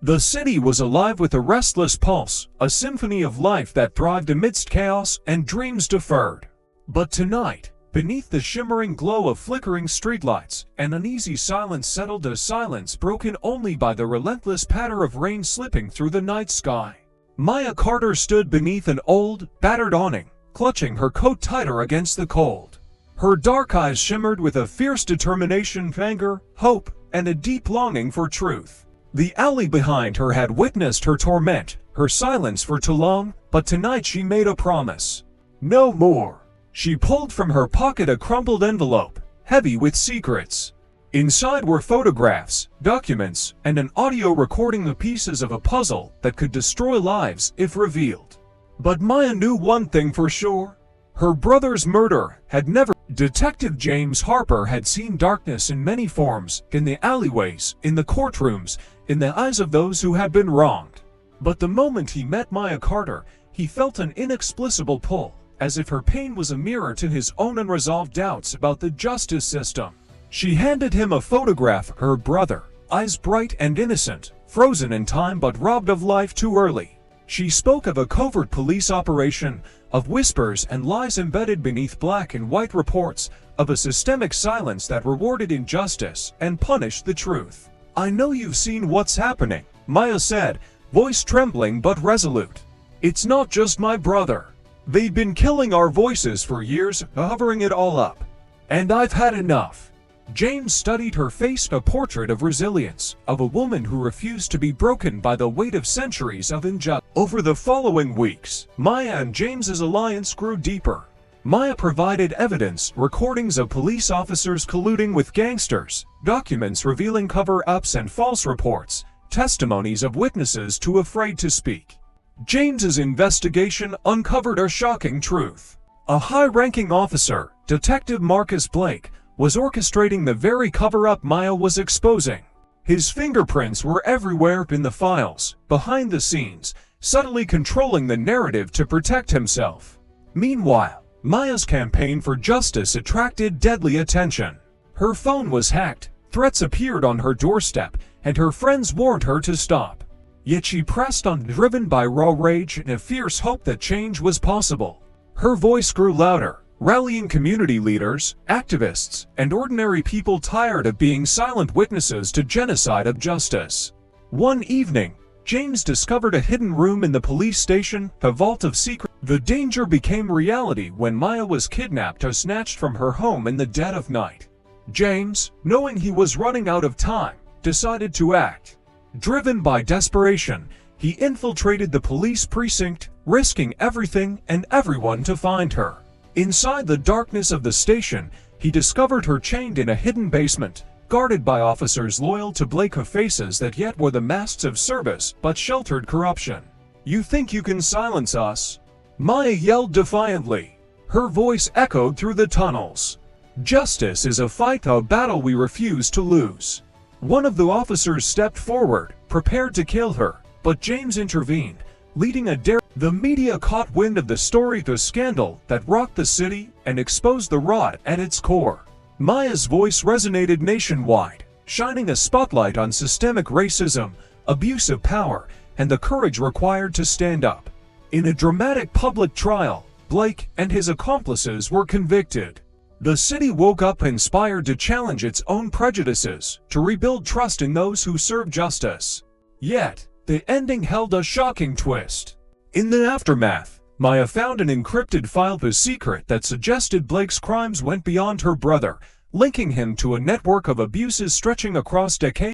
The city was alive with a restless pulse, a symphony of life that thrived amidst chaos and dreams deferred. But tonight, beneath the shimmering glow of flickering streetlights, an uneasy silence settled, a silence broken only by the relentless patter of rain slipping through the night sky. Maya Carter stood beneath an old, battered awning, clutching her coat tighter against the cold. Her dark eyes shimmered with a fierce determination, anger, hope, and a deep longing for truth. The alley behind her had witnessed her torment, her silence for too long, but tonight she made a promise. No more. She pulled from her pocket a crumpled envelope, heavy with secrets. Inside were photographs, documents, and an audio recording, the pieces of a puzzle that could destroy lives if revealed. But Maya knew one thing for sure. Her brother's murder had never. Detective James Harper had seen darkness in many forms, in the alleyways, in the courtrooms, in the eyes of those who had been wronged. But the moment he met Maya Carter, he felt an inexplicable pull, as if her pain was a mirror to his own unresolved doubts about the justice system. She handed him a photograph of her brother, eyes bright and innocent, frozen in time but robbed of life too early. She spoke of a covert police operation, of whispers and lies embedded beneath black and white reports, of a systemic silence that rewarded injustice and punished the truth. "I know you've seen what's happening," Maya said, voice trembling but resolute. "It's not just my brother. They've been killing our voices for years, covering it all up. And I've had enough." James studied her face, a portrait of resilience, of a woman who refused to be broken by the weight of centuries of injustice. Over the following weeks, Maya and James's alliance grew deeper. Maya provided evidence, recordings of police officers colluding with gangsters, documents revealing cover-ups and false reports, testimonies of witnesses too afraid to speak. James's investigation uncovered a shocking truth. A high-ranking officer, Detective Marcus Blake, was orchestrating the very cover-up Maya was exposing. His fingerprints were everywhere in the files, behind the scenes, subtly controlling the narrative to protect himself. Meanwhile, Maya's campaign for justice attracted deadly attention. Her phone was hacked, threats appeared on her doorstep, and her friends warned her to stop. Yet she pressed on, driven by raw rage and a fierce hope that change was possible. Her voice grew louder, rallying community leaders, activists, and ordinary people tired of being silent witnesses to genocide of justice. One evening, James discovered a hidden room in the police station, a vault of secrets. The danger became reality when Maya was kidnapped or snatched from her home in the dead of night. James, knowing he was running out of time, decided to act. Driven by desperation, he infiltrated the police precinct, risking everything and everyone to find her. Inside the darkness of the station, he discovered her chained in a hidden basement, guarded by officers loyal to Blake, faces that yet wore the masks of service but sheltered corruption. "You think you can silence us?" Maya yelled defiantly. Her voice echoed through the tunnels. "Justice is a fight, a battle we refuse to lose." One of the officers stepped forward, prepared to kill her, but James intervened, leading a dare. The media caught wind of the story, the scandal that rocked the city and exposed the rot at its core. Maya's voice resonated nationwide, shining a spotlight on systemic racism, abuse of power, and the courage required to stand up. In a dramatic public trial, Blake and his accomplices were convicted. The city woke up inspired to challenge its own prejudices, to rebuild trust in those who serve justice. Yet, the ending held a shocking twist. In the aftermath, Maya found an encrypted file, the secret that suggested Blake's crimes went beyond her brother, linking him to a network of abuses stretching across decades.